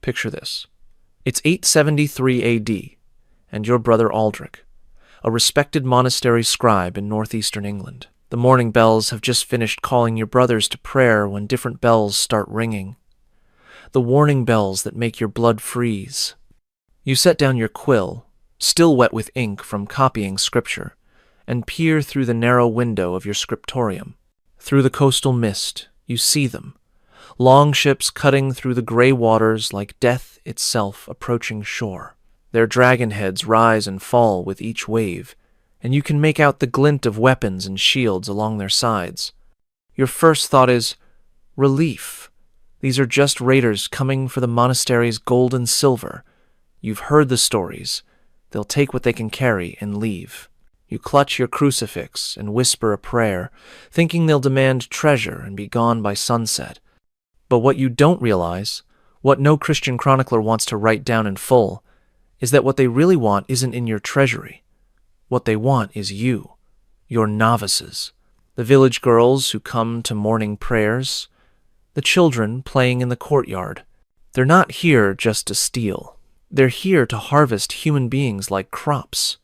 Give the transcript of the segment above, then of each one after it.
Picture this. It's 873 AD, and your brother Aldrich, a respected monastery scribe in northeastern England. The morning bells have just finished calling your brothers to prayer when different bells start ringing. The warning bells that make your blood freeze. You set down your quill, still wet with ink from copying scripture, and peer through the narrow window of your scriptorium. Through the coastal mist, you see them, long ships cutting through the gray waters like death itself approaching shore. Their dragon heads rise and fall with each wave, and you can make out the glint of weapons and shields along their sides. Your first thought is, relief. These are just raiders coming for the monastery's gold and silver. You've heard the stories. They'll take what they can carry and leave. You clutch your crucifix and whisper a prayer, thinking they'll demand treasure and be gone by sunset. But what you don't realize, what no Christian chronicler wants to write down in full, is that what they really want isn't in your treasury. What they want is you, your novices, the village girls who come to morning prayers, the children playing in the courtyard. They're not here just to steal. They're here to harvest human beings like crops,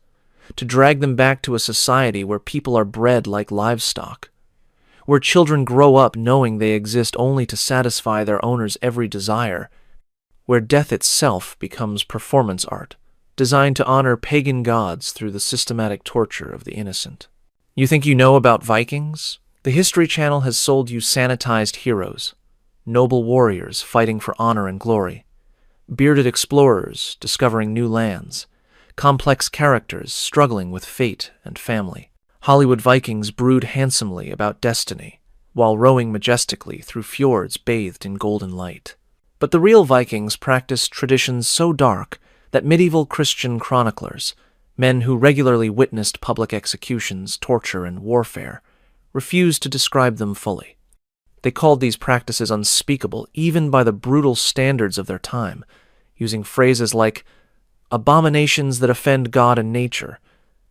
to drag them back to a society where people are bred like livestock, where children grow up knowing they exist only to satisfy their owner's every desire, where death itself becomes performance art, designed to honor pagan gods through the systematic torture of the innocent. You think you know about Vikings? The History Channel has sold you sanitized heroes, noble warriors fighting for honor and glory, bearded explorers discovering new lands, complex characters struggling with fate and family. Hollywood Vikings brood handsomely about destiny, while rowing majestically through fjords bathed in golden light. But the real Vikings practiced traditions so dark that medieval Christian chroniclers, men who regularly witnessed public executions, torture, and warfare, refused to describe them fully. They called these practices unspeakable even by the brutal standards of their time, using phrases like abominations that offend God and nature,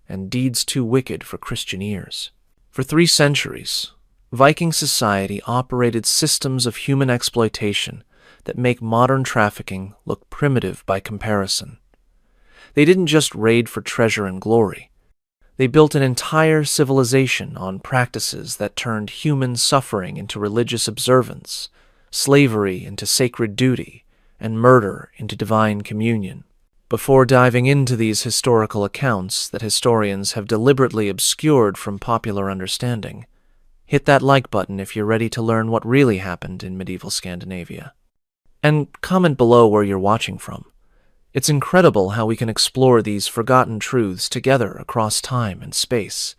and deeds too wicked for Christian ears. For 3 centuries, Viking society operated systems of human exploitation that make modern trafficking look primitive by comparison. They didn't just raid for treasure and glory. They built an entire civilization on practices that turned human suffering into religious observance, slavery into sacred duty, and murder into divine communion. Before diving into these historical accounts that historians have deliberately obscured from popular understanding, hit that like button if you're ready to learn what really happened in medieval Scandinavia. And comment below where you're watching from. It's incredible how we can explore these forgotten truths together across time and space,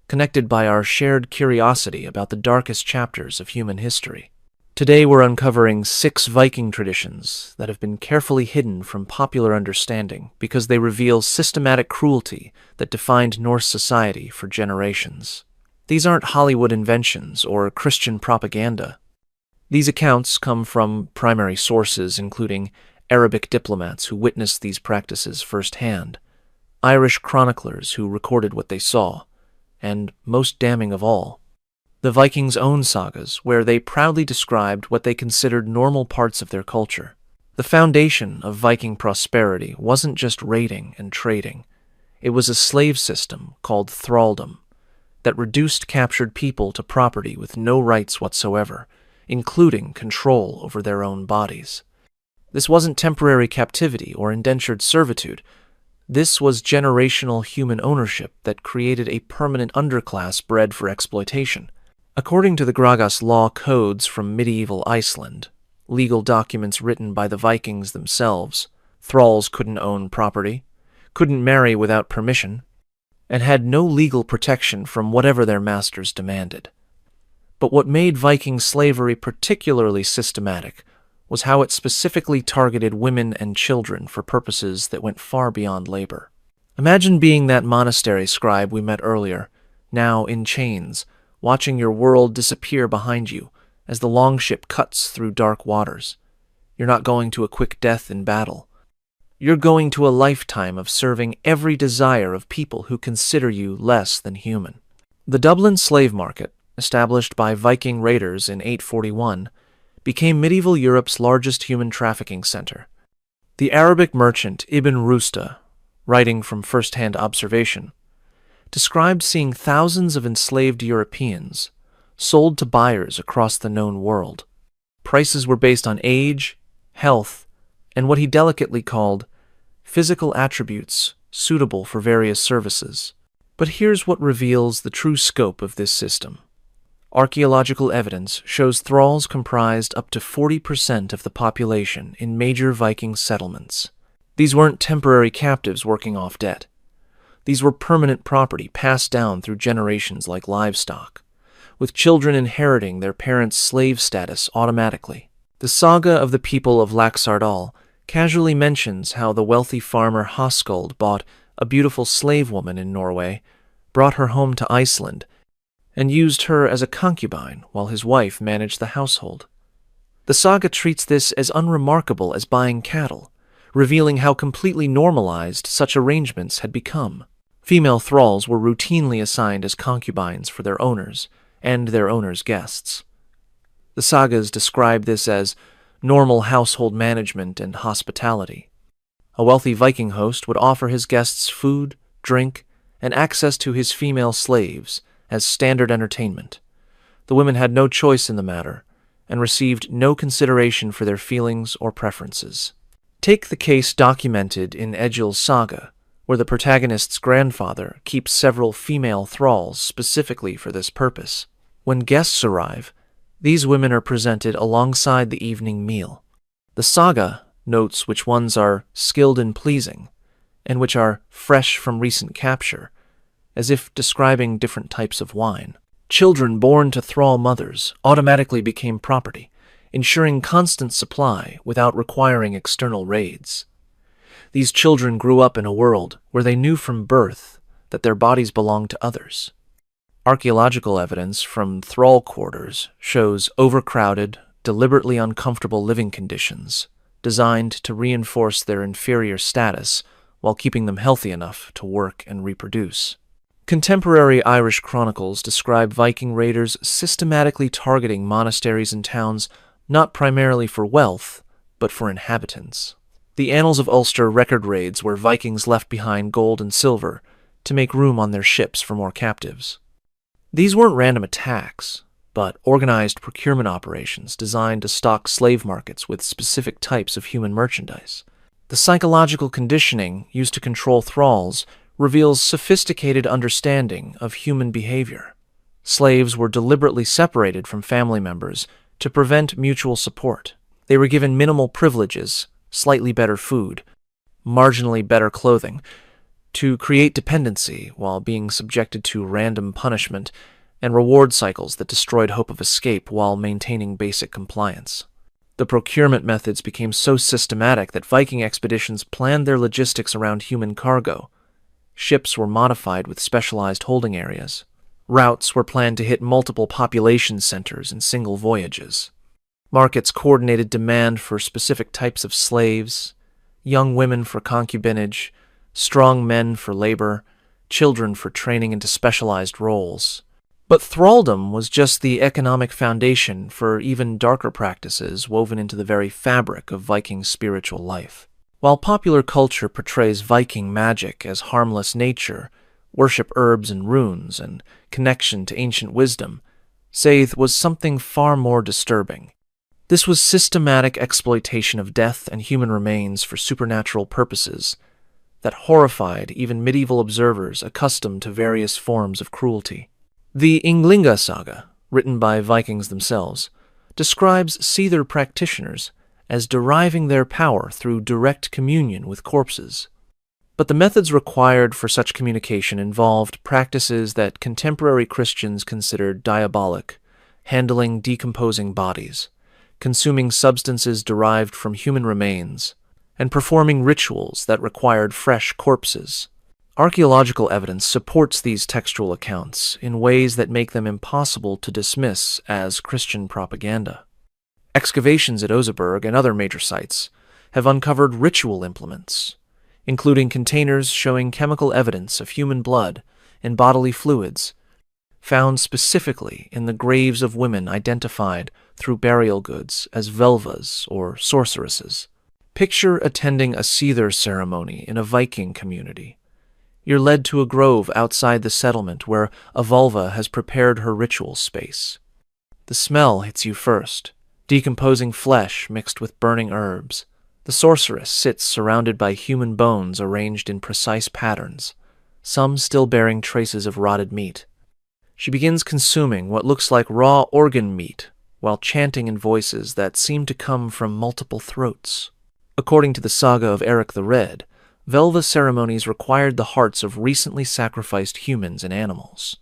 connected by our shared curiosity about the darkest chapters of human history. Today we're uncovering 6 Viking traditions that have been carefully hidden from popular understanding because they reveal systematic cruelty that defined Norse society for generations. These aren't Hollywood inventions or Christian propaganda. These accounts come from primary sources including Arabic diplomats who witnessed these practices firsthand, Irish chroniclers who recorded what they saw, and, most damning of all, the Vikings' own sagas, where they proudly described what they considered normal parts of their culture. The foundation of Viking prosperity wasn't just raiding and trading. It was a slave system called thraldom that reduced captured people to property with no rights whatsoever, including control over their own bodies. This wasn't temporary captivity or indentured servitude. This was generational human ownership that created a permanent underclass bred for exploitation. According to the Gragas law codes from medieval Iceland, legal documents written by the Vikings themselves, thralls couldn't own property, couldn't marry without permission, and had no legal protection from whatever their masters demanded. But what made Viking slavery particularly systematic was how it specifically targeted women and children for purposes that went far beyond labor. Imagine being that monastery scribe we met earlier, now in chains, watching your world disappear behind you as the longship cuts through dark waters. You're not going to a quick death in battle. You're going to a lifetime of serving every desire of people who consider you less than human. The Dublin slave market, established by Viking raiders in 841, became medieval Europe's largest human trafficking center, The Arabic merchant Ibn Rusta, writing from first-hand observation, described seeing thousands of enslaved Europeans sold to buyers across the known world. Prices were based on age, health, and what he delicately called physical attributes suitable for various services. But here's what reveals the true scope of this system. Archaeological evidence shows thralls comprised up to 40% of the population in major Viking settlements. These weren't temporary captives working off debt. These were permanent property passed down through generations like livestock, with children inheriting their parents' slave status automatically. The saga of the people of Laxardal casually mentions how the wealthy farmer Hoskuld bought a beautiful slave woman in Norway, brought her home to Iceland, and used her as a concubine while his wife managed the household. The saga treats this as unremarkable as buying cattle, revealing how completely normalized such arrangements had become. Female thralls were routinely assigned as concubines for their owners and their owners' guests. The sagas describe this as normal household management and hospitality. A wealthy Viking host would offer his guests food, drink, and access to his female slaves as standard entertainment. The women had no choice in the matter and received no consideration for their feelings or preferences. Take the case documented in Egil's saga, where the protagonist's grandfather keeps several female thralls specifically for this purpose. When guests arrive, these women are presented alongside the evening meal. The saga notes which ones are skilled in pleasing and which are fresh from recent capture, as if describing different types of wine. Children born to thrall mothers automatically became property, ensuring constant supply without requiring external raids. These children grew up in a world where they knew from birth that their bodies belonged to others. Archaeological evidence from thrall quarters shows overcrowded, deliberately uncomfortable living conditions designed to reinforce their inferior status while keeping them healthy enough to work and reproduce. Contemporary Irish chronicles describe Viking raiders systematically targeting monasteries and towns not primarily for wealth, but for inhabitants. The Annals of Ulster record raids where Vikings left behind gold and silver to make room on their ships for more captives. These weren't random attacks, but organized procurement operations designed to stock slave markets with specific types of human merchandise. The psychological conditioning used to control thralls reveals sophisticated understanding of human behavior. Slaves were deliberately separated from family members to prevent mutual support. They were given minimal privileges, slightly better food, marginally better clothing, to create dependency while being subjected to random punishment and reward cycles that destroyed hope of escape while maintaining basic compliance. The procurement methods became so systematic that Viking expeditions planned their logistics around human cargo. Ships were modified with specialized holding areas. Routes were planned to hit multiple population centers in single voyages. Markets coordinated demand for specific types of slaves, young women for concubinage, strong men for labor, children for training into specialized roles. But thraldom was just the economic foundation for even darker practices woven into the very fabric of Viking spiritual life. While popular culture portrays Viking magic as harmless nature, worship herbs and runes, and connection to ancient wisdom, Seidh was something far more disturbing. This was systematic exploitation of death and human remains for supernatural purposes that horrified even medieval observers accustomed to various forms of cruelty. The Ynglinga saga, written by Vikings themselves, describes Seidr practitioners as deriving their power through direct communion with corpses. But the methods required for such communication involved practices that contemporary Christians considered diabolic, handling decomposing bodies, consuming substances derived from human remains, and performing rituals that required fresh corpses. Archaeological evidence supports these textual accounts in ways that make them impossible to dismiss as Christian propaganda. Excavations at Oseberg and other major sites have uncovered ritual implements, including containers showing chemical evidence of human blood and bodily fluids, found specifically in the graves of women identified through burial goods as velvas or sorceresses. Picture attending a seether ceremony in a Viking community. You're led to a grove outside the settlement where a vulva has prepared her ritual space. The smell hits you first, decomposing flesh mixed with burning herbs. The sorceress sits surrounded by human bones arranged in precise patterns, some still bearing traces of rotted meat. She begins consuming what looks like raw organ meat while chanting in voices that seem to come from multiple throats. According to the saga of Eric the Red, Velva ceremonies required the hearts of recently sacrificed humans and animals.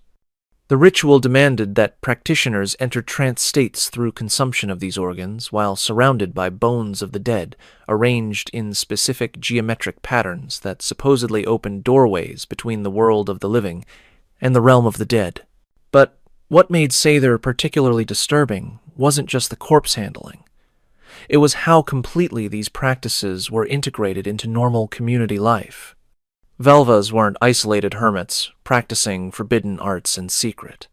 The ritual demanded that practitioners enter trance states through consumption of these organs while surrounded by bones of the dead, arranged in specific geometric patterns that supposedly opened doorways between the world of the living and the realm of the dead. But what made Seithr particularly disturbing wasn't just the corpse handling. It was how completely these practices were integrated into normal community life. Velvas weren't isolated hermits practicing forbidden arts in secret.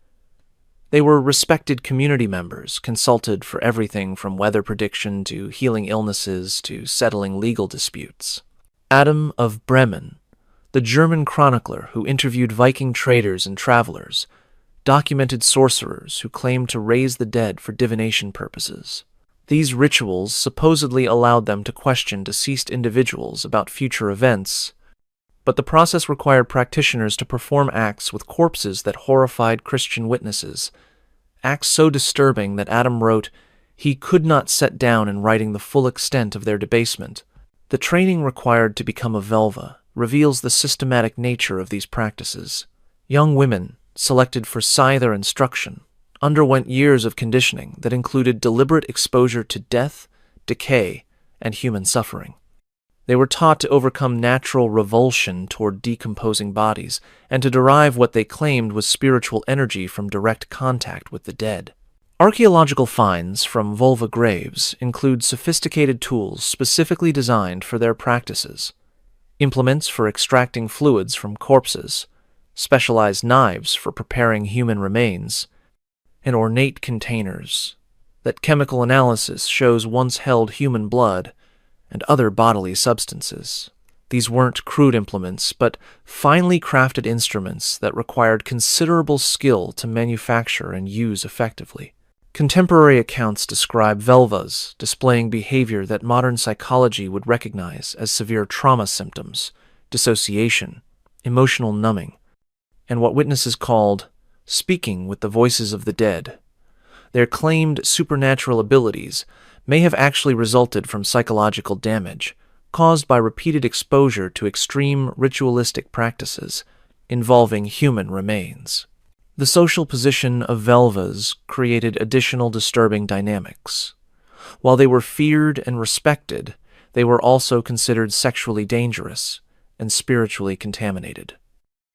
They were respected community members, consulted for everything from weather prediction to healing illnesses to settling legal disputes. Adam of Bremen, the German chronicler who interviewed Viking traders and travelers, documented sorcerers who claimed to raise the dead for divination purposes. These rituals supposedly allowed them to question deceased individuals about future events, but the process required practitioners to perform acts with corpses that horrified Christian witnesses, acts so disturbing that Adam wrote he could not set down in writing the full extent of their debasement. The training required to become a Velva reveals the systematic nature of these practices. Young women, selected for Seithr instruction, underwent years of conditioning that included deliberate exposure to death, decay, and human suffering. They were taught to overcome natural revulsion toward decomposing bodies and to derive what they claimed was spiritual energy from direct contact with the dead. Archaeological finds from vulva graves include sophisticated tools specifically designed for their practices, implements for extracting fluids from corpses, specialized knives for preparing human remains, and ornate containers that chemical analysis shows once held human blood and other bodily substances. These weren't crude implements, but finely crafted instruments that required considerable skill to manufacture and use effectively. Contemporary accounts describe Velvas displaying behavior that modern psychology would recognize as severe trauma symptoms, dissociation, emotional numbing, and what witnesses called speaking with the voices of the dead. Their claimed supernatural abilities may have actually resulted from psychological damage caused by repeated exposure to extreme ritualistic practices involving human remains. The social position of Velvas created additional disturbing dynamics. While they were feared and respected, they were also considered sexually dangerous and spiritually contaminated.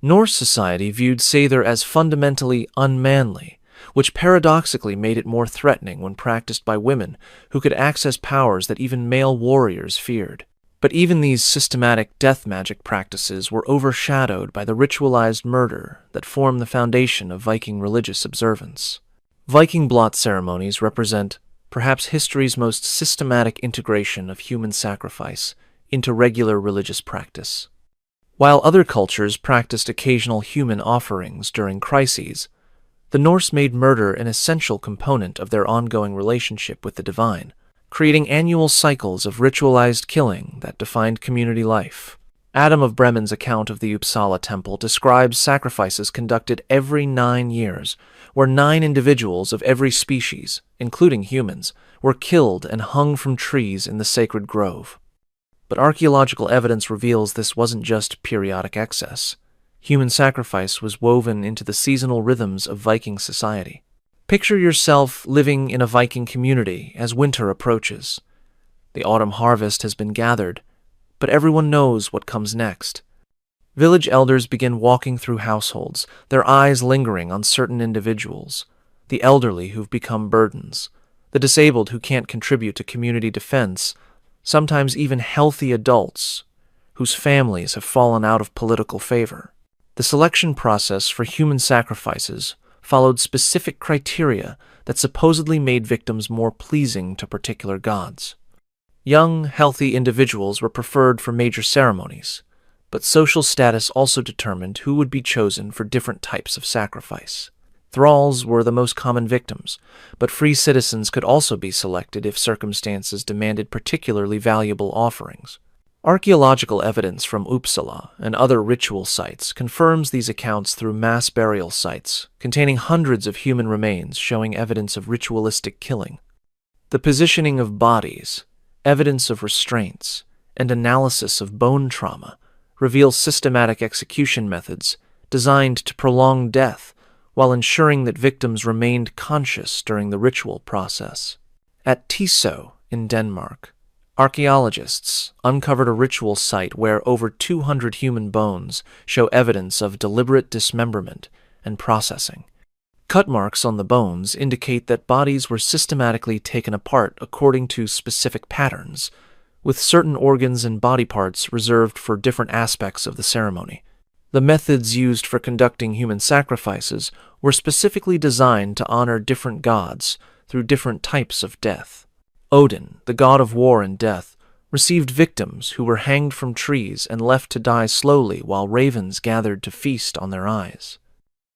Norse society viewed Seithr as fundamentally unmanly, which paradoxically made it more threatening when practiced by women who could access powers that even male warriors feared. But even these systematic death magic practices were overshadowed by the ritualized murder that formed the foundation of Viking religious observance. Viking blot ceremonies represent perhaps history's most systematic integration of human sacrifice into regular religious practice. While other cultures practiced occasional human offerings during crises, the Norse made murder an essential component of their ongoing relationship with the divine, creating annual cycles of ritualized killing that defined community life. Adam of Bremen's account of the Uppsala temple describes sacrifices conducted every 9 years, where 9 individuals of every species, including humans, were killed and hung from trees in the sacred grove. But archaeological evidence reveals this wasn't just periodic excess. Human sacrifice was woven into the seasonal rhythms of Viking society. Picture yourself living in a Viking community as winter approaches. The autumn harvest has been gathered, but everyone knows what comes next. Village elders begin walking through households, their eyes lingering on certain individuals, the elderly who've become burdens, the disabled who can't contribute to community defense, sometimes even healthy adults whose families have fallen out of political favor. The selection process for human sacrifices followed specific criteria that supposedly made victims more pleasing to particular gods. Young, healthy individuals were preferred for major ceremonies, but social status also determined who would be chosen for different types of sacrifice. Thralls were the most common victims, but free citizens could also be selected if circumstances demanded particularly valuable offerings. Archaeological evidence from Uppsala and other ritual sites confirms these accounts through mass burial sites containing hundreds of human remains showing evidence of ritualistic killing. The positioning of bodies, evidence of restraints, and analysis of bone trauma reveal systematic execution methods designed to prolong death while ensuring that victims remained conscious during the ritual process. At Tiso in Denmark, archaeologists uncovered a ritual site where over 200 human bones show evidence of deliberate dismemberment and processing. Cut marks on the bones indicate that bodies were systematically taken apart according to specific patterns, with certain organs and body parts reserved for different aspects of the ceremony. The methods used for conducting human sacrifices were specifically designed to honor different gods through different types of death. Odin, the god of war and death, received victims who were hanged from trees and left to die slowly while ravens gathered to feast on their eyes.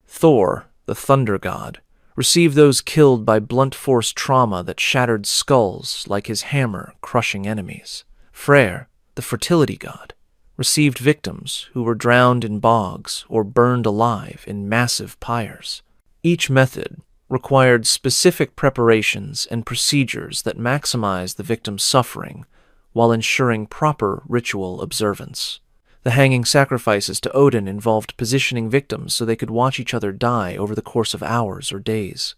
Thor, the thunder god, received those killed by blunt force trauma that shattered skulls like his hammer crushing enemies. Freyr, the fertility god, received victims who were drowned in bogs or burned alive in massive pyres. Each method required specific preparations and procedures that maximize the victim's suffering while ensuring proper ritual observance. The hanging sacrifices to Odin involved positioning victims so they could watch each other die over the course of hours or days.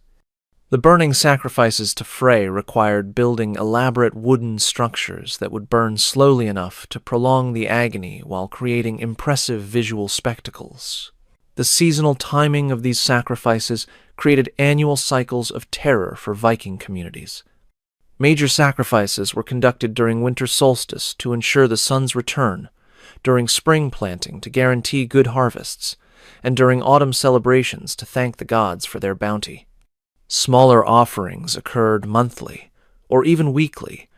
The burning sacrifices to Frey required building elaborate wooden structures that would burn slowly enough to prolong the agony while creating impressive visual spectacles. The seasonal timing of these sacrifices created annual cycles of terror for Viking communities. Major sacrifices were conducted during winter solstice to ensure the sun's return, during spring planting to guarantee good harvests, and during autumn celebrations to thank the gods for their bounty. Smaller offerings occurred monthly or even weekly,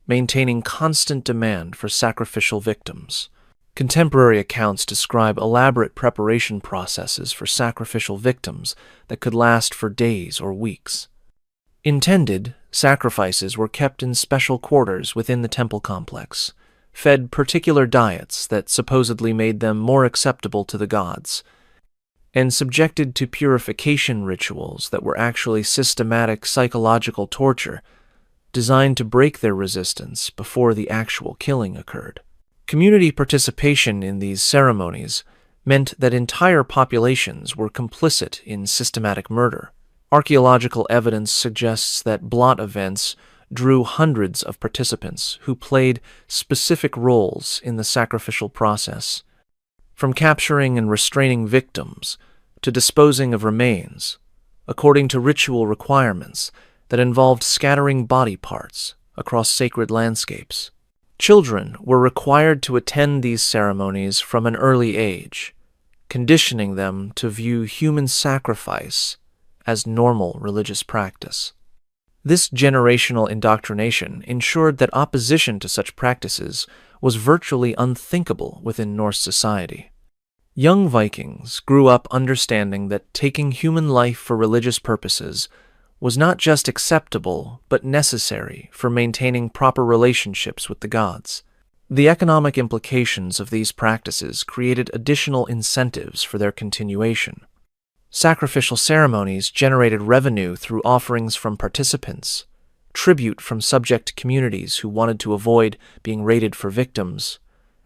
maintaining constant demand for sacrificial victims. Contemporary accounts describe elaborate preparation processes for sacrificial victims that could last for days or weeks. Intended sacrifices were kept in special quarters within the temple complex, fed particular diets that supposedly made them more acceptable to the gods, and subjected to purification rituals that were actually systematic psychological torture designed to break their resistance before the actual killing occurred. Community participation in these ceremonies meant that entire populations were complicit in systematic murder. Archaeological evidence suggests that blot events drew hundreds of participants who played specific roles in the sacrificial process. From capturing and restraining victims to disposing of remains, according to ritual requirements that involved scattering body parts across sacred landscapes. Children were required to attend these ceremonies from an early age, conditioning them to view human sacrifice as normal religious practice. This generational indoctrination ensured that opposition to such practices was virtually unthinkable within Norse society. Young Vikings grew up understanding that taking human life for religious purposes was not just acceptable but necessary for maintaining proper relationships with the gods. The economic implications of these practices created additional incentives for their continuation. Sacrificial ceremonies generated revenue through offerings from participants, tribute from subject communities who wanted to avoid being raided for victims,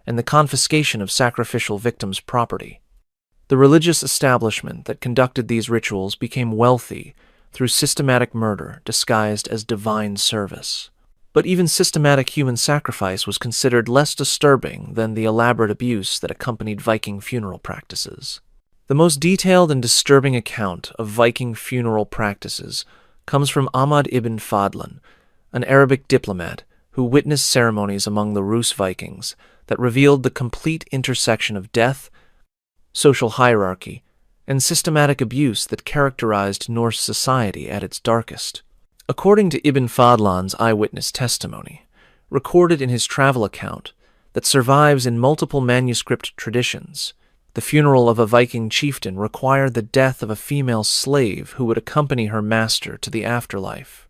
and the confiscation of sacrificial victims' property. The religious establishment that conducted these rituals became wealthy through systematic murder disguised as divine service. But even systematic human sacrifice was considered less disturbing than the elaborate abuse that accompanied Viking funeral practices. The most detailed and disturbing account of Viking funeral practices comes from Ahmad ibn Fadlan, an Arabic diplomat who witnessed ceremonies among the Rus Vikings that revealed the complete intersection of death, social hierarchy, and systematic abuse that characterized Norse society at its darkest. According to Ibn Fadlan's eyewitness testimony, recorded in his travel account that survives in multiple manuscript traditions. The funeral of a Viking chieftain required the death of a female slave who would accompany her master to the afterlife.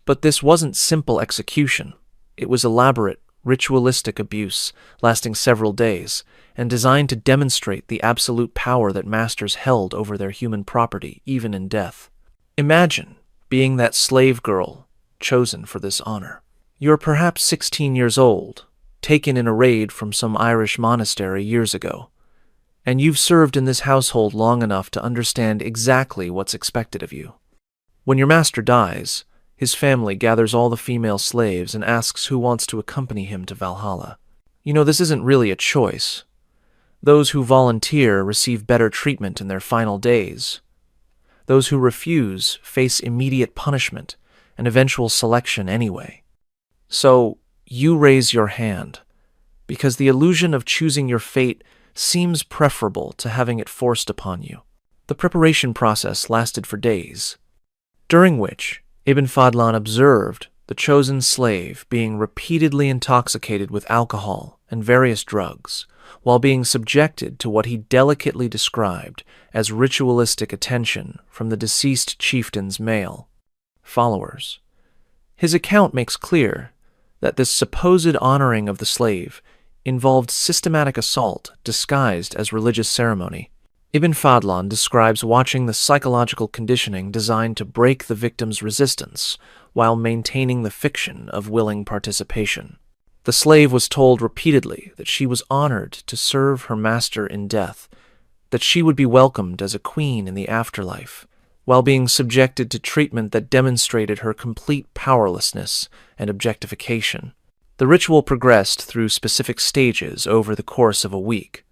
But this wasn't simple execution. It was elaborate, ritualistic abuse lasting several days and designed to demonstrate the absolute power that masters held over their human property, even in death. Imagine being that slave girl chosen for this honor. You're perhaps 16 years old, taken in a raid from some Irish monastery years ago, and you've served in this household long enough to understand exactly what's expected of you. When your master dies, his family gathers all the female slaves and asks who wants to accompany him to Valhalla. You know, this isn't really a choice. Those who volunteer receive better treatment in their final days. Those who refuse face immediate punishment and eventual selection anyway. So, you raise your hand, because the illusion of choosing your fate seems preferable to having it forced upon you. The preparation process lasted for days, during which Ibn Fadlan observed the chosen slave being repeatedly intoxicated with alcohol and various drugs, while being subjected to what he delicately described as ritualistic attention from the deceased chieftain's male followers. His account makes clear that this supposed honoring of the slave involved systematic assault disguised as religious ceremony. Ibn Fadlan describes watching the psychological conditioning designed to break the victim's resistance while maintaining the fiction of willing participation. The slave was told repeatedly that she was honored to serve her master in death, that she would be welcomed as a queen in the afterlife, while being subjected to treatment that demonstrated her complete powerlessness and objectification. The ritual progressed through specific stages over the course of a week.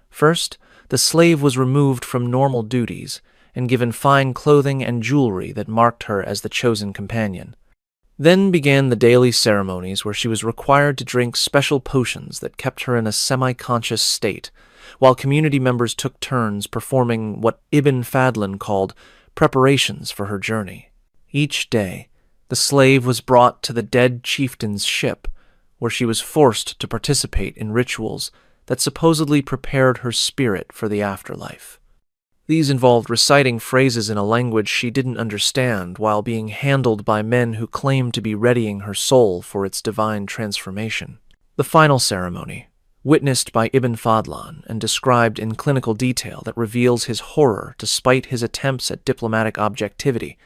First, the slave was removed from normal duties and given fine clothing and jewelry that marked her as the chosen companion. Then began the daily ceremonies where she was required to drink special potions that kept her in a semi-conscious state, while community members took turns performing what Ibn Fadlan called preparations for her journey. Each day, the slave was brought to the dead chieftain's ship, where she was forced to participate in rituals that supposedly prepared her spirit for the afterlife. These involved reciting phrases in a language she didn't understand while being handled by men who claimed to be readying her soul for its divine transformation. The final ceremony, witnessed by Ibn Fadlan and described in clinical detail that reveals his horror despite his attempts at diplomatic objectivity,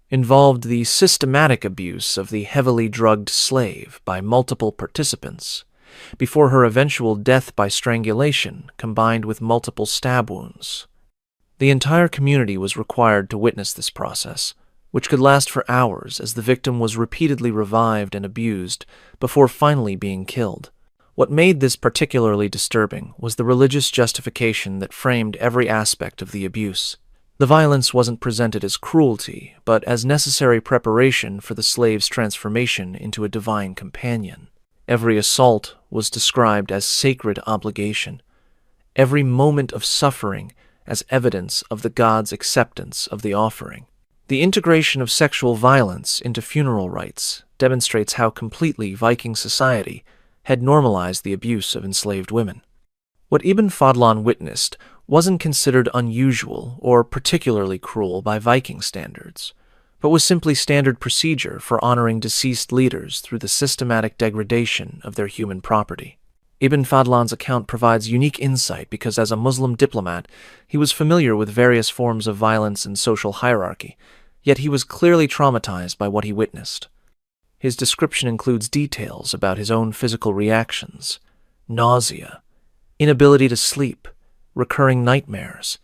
involved the systematic abuse of the heavily drugged slave by multiple participants, before her eventual death by strangulation combined with multiple stab wounds. The entire community was required to witness this process, which could last for hours as the victim was repeatedly revived and abused before finally being killed. What made this particularly disturbing was the religious justification that framed every aspect of the abuse. The violence wasn't presented as cruelty, but as necessary preparation for the slave's transformation into a divine companion. Every assault was described as sacred obligation, every moment of suffering as evidence of the god's acceptance of the offering. The integration of sexual violence into funeral rites demonstrates how completely Viking society had normalized the abuse of enslaved women. What Ibn Fadlan witnessed wasn't considered unusual or particularly cruel by Viking standards, but was simply standard procedure for honoring deceased leaders through the systematic degradation of their human property. Ibn Fadlan's account provides unique insight because as a Muslim diplomat, he was familiar with various forms of violence and social hierarchy, yet he was clearly traumatized by what he witnessed. His description includes details about his own physical reactions, nausea, inability to sleep, recurring nightmares,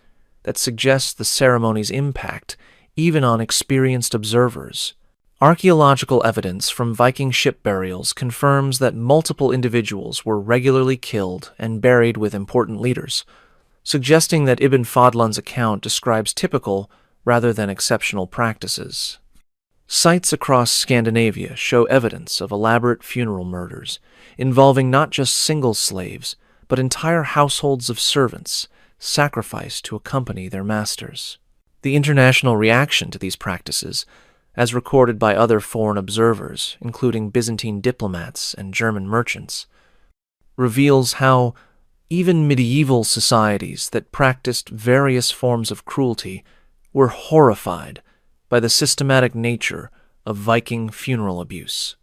that suggest the ceremony's impact even on experienced observers. Archaeological evidence from Viking ship burials confirms that multiple individuals were regularly killed and buried with important leaders, suggesting that Ibn Fadlan's account describes typical rather than exceptional practices. Sites across Scandinavia show evidence of elaborate funeral murders, involving not just single slaves, but entire households of servants sacrificed to accompany their masters. The international reaction to these practices, as recorded by other foreign observers, including Byzantine diplomats and German merchants, reveals how even medieval societies that practiced various forms of cruelty were horrified by the systematic nature of Viking funeral abuse.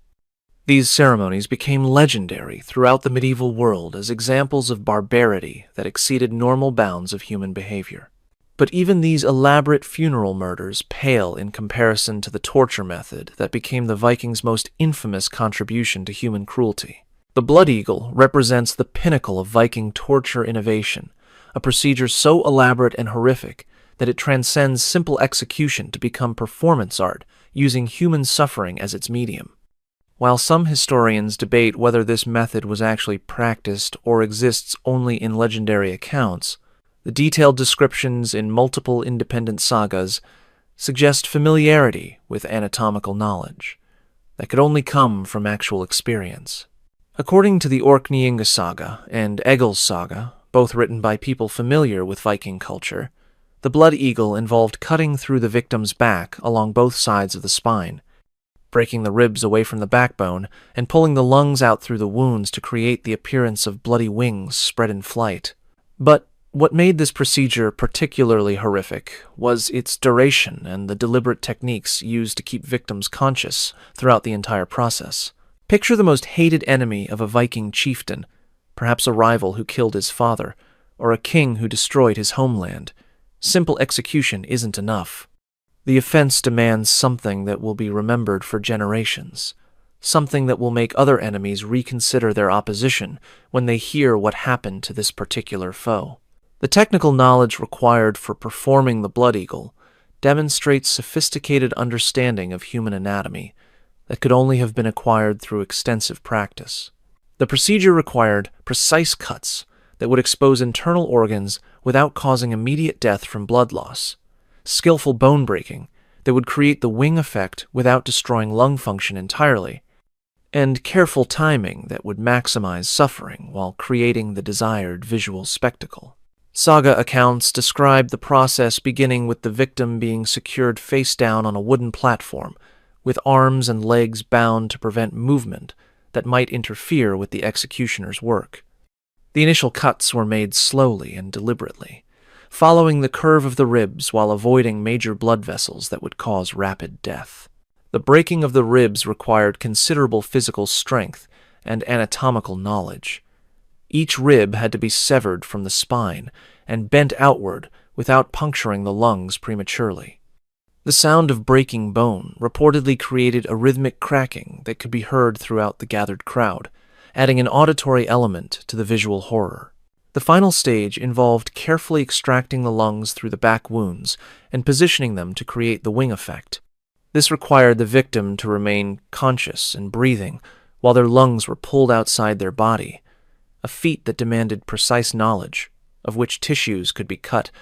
These ceremonies became legendary throughout the medieval world as examples of barbarity that exceeded normal bounds of human behavior. But even these elaborate funeral murders pale in comparison to the torture method that became the Vikings' most infamous contribution to human cruelty. The blood eagle represents the pinnacle of Viking torture innovation, a procedure so elaborate and horrific that it transcends simple execution to become performance art, using human suffering as its medium. While some historians debate whether this method was actually practiced or exists only in legendary accounts, the detailed descriptions in multiple independent sagas suggest familiarity with anatomical knowledge that could only come from actual experience. According to the Orkneyinga saga and Egil's saga, both written by people familiar with Viking culture, the blood eagle involved cutting through the victim's back along both sides of the spine, breaking the ribs away from the backbone, and pulling the lungs out through the wounds to create the appearance of bloody wings spread in flight. But what made this procedure particularly horrific was its duration and the deliberate techniques used to keep victims conscious throughout the entire process. Picture the most hated enemy of a Viking chieftain, perhaps a rival who killed his father, or a king who destroyed his homeland. Simple execution isn't enough. The offense demands something that will be remembered for generations, something that will make other enemies reconsider their opposition when they hear what happened to this particular foe. The technical knowledge required for performing the blood eagle demonstrates sophisticated understanding of human anatomy that could only have been acquired through extensive practice. The procedure required precise cuts that would expose internal organs without causing immediate death from blood loss, skillful bone breaking that would create the wing effect without destroying lung function entirely, and careful timing that would maximize suffering while creating the desired visual spectacle. Saga accounts describe the process beginning with the victim being secured face down on a wooden platform, with arms and legs bound to prevent movement that might interfere with the executioner's work. The initial cuts were made slowly and deliberately, following the curve of the ribs while avoiding major blood vessels that would cause rapid death. The breaking of the ribs required considerable physical strength and anatomical knowledge. Each rib had to be severed from the spine and bent outward without puncturing the lungs prematurely. The sound of breaking bone reportedly created a rhythmic cracking that could be heard throughout the gathered crowd, adding an auditory element to the visual horror. The final stage involved carefully extracting the lungs through the back wounds and positioning them to create the wing effect. This required the victim to remain conscious and breathing while their lungs were pulled outside their body, a feat that demanded precise knowledge of which tissues could be cut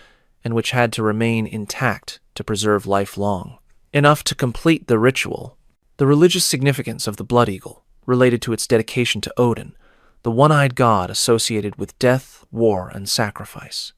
and which had to remain intact to preserve lifelong. Enough to complete the ritual. The religious significance of the blood eagle related to its dedication to Odin, the one-eyed god associated with death, war, and sacrifice.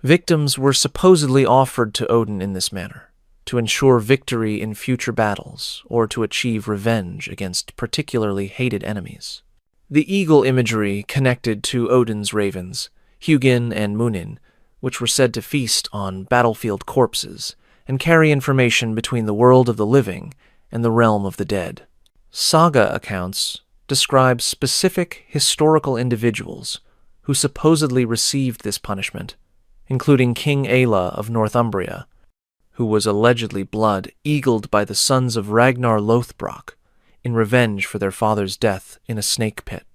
Victims were supposedly offered to Odin in this manner, to ensure victory in future battles or to achieve revenge against particularly hated enemies. The eagle imagery connected to Odin's ravens, Hugin and Munin, which were said to feast on battlefield corpses and carry information between the world of the living and the realm of the dead. Saga accounts describe specific historical individuals who supposedly received this punishment, including King Aela of Northumbria, who was allegedly blood-eagled by the sons of Ragnar Lothbrok in revenge for their father's death in a snake pit.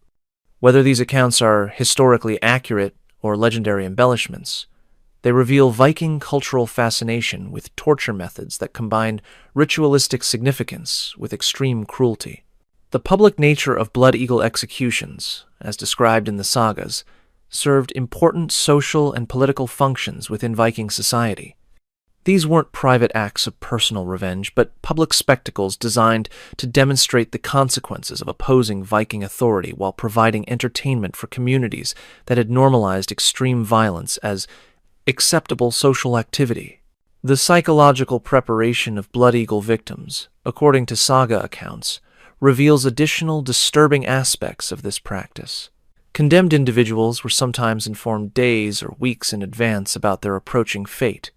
Whether these accounts are historically accurate or legendary embellishments, they reveal Viking cultural fascination with torture methods that combined ritualistic significance with extreme cruelty. The public nature of blood eagle executions, as described in the sagas, served important social and political functions within Viking society. These weren't private acts of personal revenge, but public spectacles designed to demonstrate the consequences of opposing Viking authority while providing entertainment for communities that had normalized extreme violence as acceptable social activity. The psychological preparation of blood eagle victims, according to saga accounts, reveals additional disturbing aspects of this practice. Condemned individuals were sometimes informed days or weeks in advance about their approaching fate,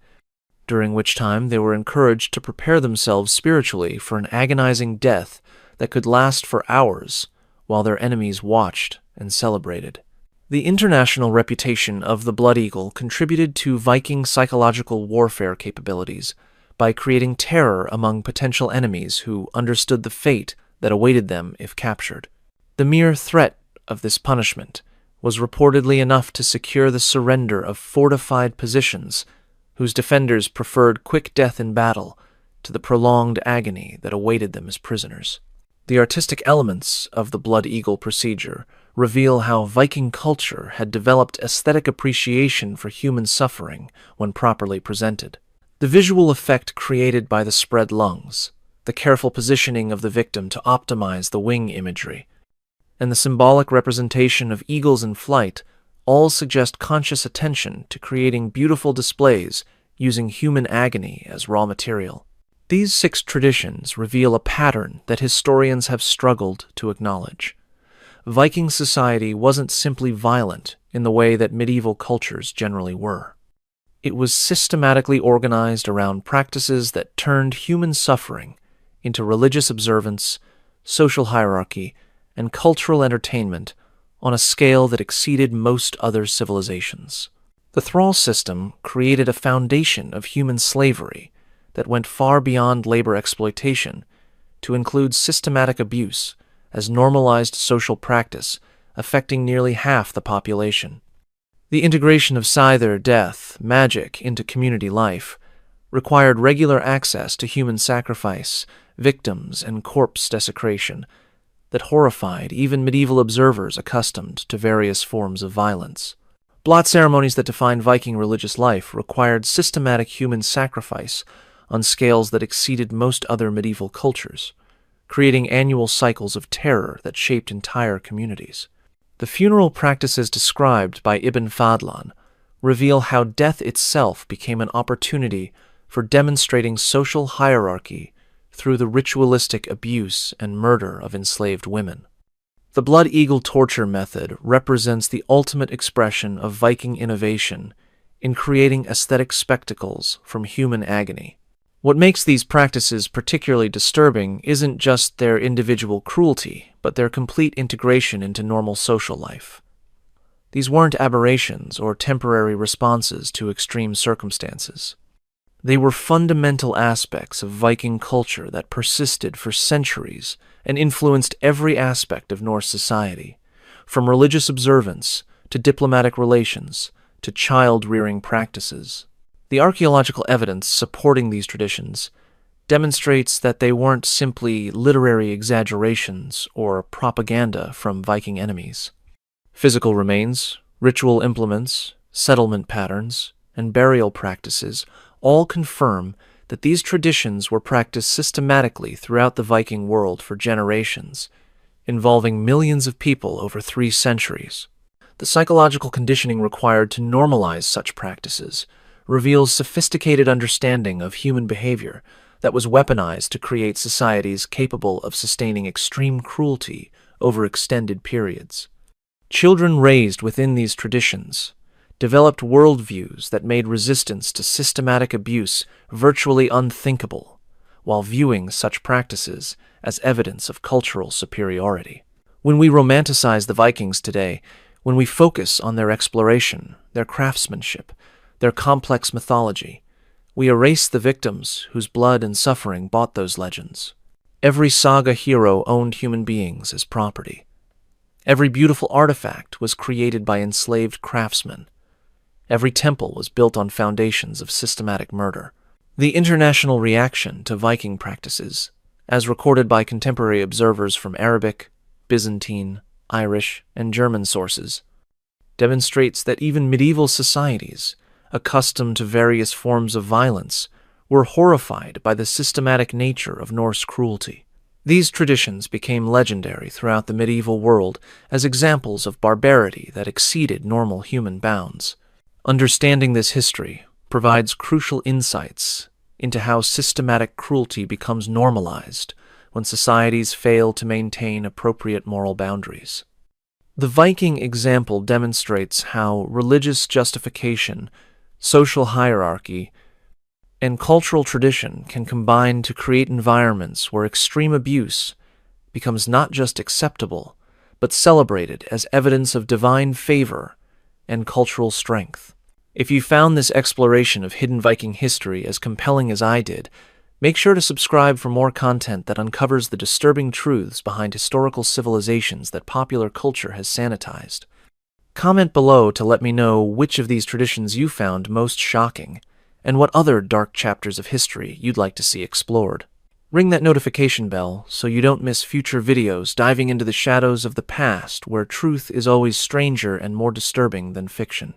during which time they were encouraged to prepare themselves spiritually for an agonizing death that could last for hours while their enemies watched and celebrated. The international reputation of the Blood Eagle contributed to Viking psychological warfare capabilities by creating terror among potential enemies who understood the fate that awaited them if captured. The mere threat of this punishment was reportedly enough to secure the surrender of fortified positions whose defenders preferred quick death in battle to the prolonged agony that awaited them as prisoners. The artistic elements of the Blood Eagle procedure reveal how Viking culture had developed aesthetic appreciation for human suffering when properly presented. The visual effect created by the spread lungs, the careful positioning of the victim to optimize the wing imagery, and the symbolic representation of eagles in flight all suggest conscious attention to creating beautiful displays using human agony as raw material. These 6 traditions reveal a pattern that historians have struggled to acknowledge. Viking society wasn't simply violent in the way that medieval cultures generally were. It was systematically organized around practices that turned human suffering into religious observance, social hierarchy, and cultural entertainment on a scale that exceeded most other civilizations. The thrall system created a foundation of human slavery that went far beyond labor exploitation to include systematic abuse as normalized social practice, affecting nearly half the population. The integration of scyther, death, magic into community life required regular access to human sacrifice, victims, and corpse desecration that horrified even medieval observers accustomed to various forms of violence. Blot ceremonies that defined Viking religious life required systematic human sacrifice on scales that exceeded most other medieval cultures, creating annual cycles of terror that shaped entire communities. The funeral practices described by Ibn Fadlan reveal how death itself became an opportunity for demonstrating social hierarchy through the ritualistic abuse and murder of enslaved women. The Blood Eagle torture method represents the ultimate expression of Viking innovation in creating aesthetic spectacles from human agony. What makes these practices particularly disturbing isn't just their individual cruelty, but their complete integration into normal social life. These weren't aberrations or temporary responses to extreme circumstances. They were fundamental aspects of Viking culture that persisted for centuries and influenced every aspect of Norse society, from religious observance to diplomatic relations to child-rearing practices. The archaeological evidence supporting these traditions demonstrates that they weren't simply literary exaggerations or propaganda from Viking enemies. Physical remains, ritual implements, settlement patterns, and burial practices all confirm that these traditions were practiced systematically throughout the Viking world for generations, involving millions of people over 3 centuries. The psychological conditioning required to normalize such practices reveals sophisticated understanding of human behavior that was weaponized to create societies capable of sustaining extreme cruelty over extended periods. Children raised within these traditions developed worldviews that made resistance to systematic abuse virtually unthinkable, while viewing such practices as evidence of cultural superiority. When we romanticize the Vikings today, when we focus on their exploration, their craftsmanship, their complex mythology, we erase the victims whose blood and suffering bought those legends. Every saga hero owned human beings as property. Every beautiful artifact was created by enslaved craftsmen. Every temple was built on foundations of systematic murder. The international reaction to Viking practices, as recorded by contemporary observers from Arabic, Byzantine, Irish, and German sources, demonstrates that even medieval societies, accustomed to various forms of violence, were horrified by the systematic nature of Norse cruelty. These traditions became legendary throughout the medieval world as examples of barbarity that exceeded normal human bounds. Understanding this history provides crucial insights into how systematic cruelty becomes normalized when societies fail to maintain appropriate moral boundaries. The Viking example demonstrates how religious justification, social hierarchy, and cultural tradition can combine to create environments where extreme abuse becomes not just acceptable, but celebrated as evidence of divine favor and cultural strength. If you found this exploration of hidden Viking history as compelling as I did, make sure to subscribe for more content that uncovers the disturbing truths behind historical civilizations that popular culture has sanitized. Comment below to let me know which of these traditions you found most shocking, and what other dark chapters of history you'd like to see explored. Ring that notification bell so you don't miss future videos diving into the shadows of the past where truth is always stranger and more disturbing than fiction.